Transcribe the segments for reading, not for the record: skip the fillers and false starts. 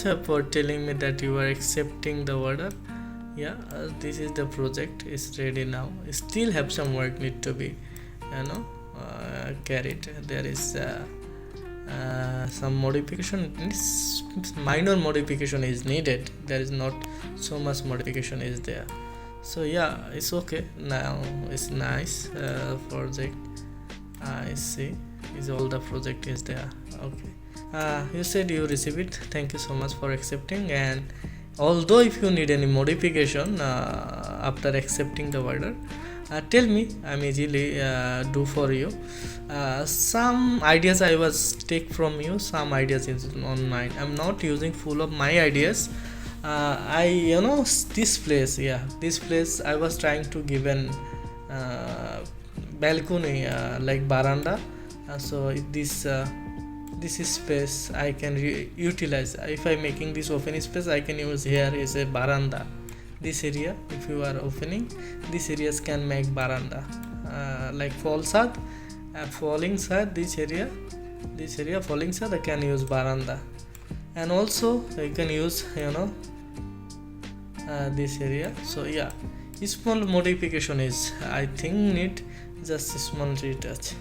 much for telling me that you are accepting the order. Yeah, this is the project is ready now. Still have some work need to be carried. There is some modification, minor modification is needed. There is not so much modification is there. So yeah, it's okay now. It's nice project. I see is all the project is there. Okay, you said you receive it. Thank you so much for accepting. And although if you need any modification after accepting the order, tell me, I'm easily do for you. Some ideas I was take from you, some ideas is on mine. I'm not using full of my ideas. This place, this place I was trying to give an balcony like veranda. So if this is space I can utilize. If I'm making this open space, I can use here is a veranda. This area, if you are opening, these areas can make veranda like falling side. This area falling side I can use veranda, and also I can use this area. So yeah, small modification is I think need just small retouch.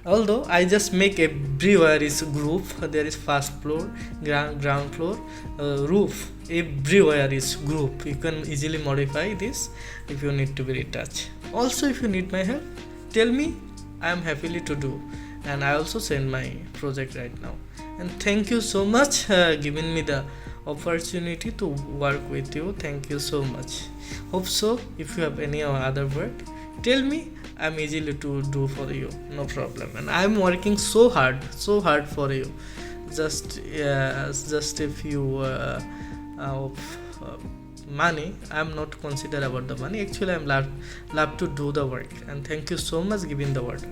Although I just make everywhere is roof, there is first floor, ground floor, roof, everywhere is group. You can easily modify this if you need to be retouched. Also if you need my help, tell me, I am happily to do, and I also send my project right now. And thank you so much giving me the opportunity to work with you. Thank you so much. Hope so. If you have any other work, tell me. I'm easily to do for you, no problem. And I'm working so hard for you. Just a few of money. I'm not consider about the money. Actually, I'm love to do the work. And thank you so much giving the order.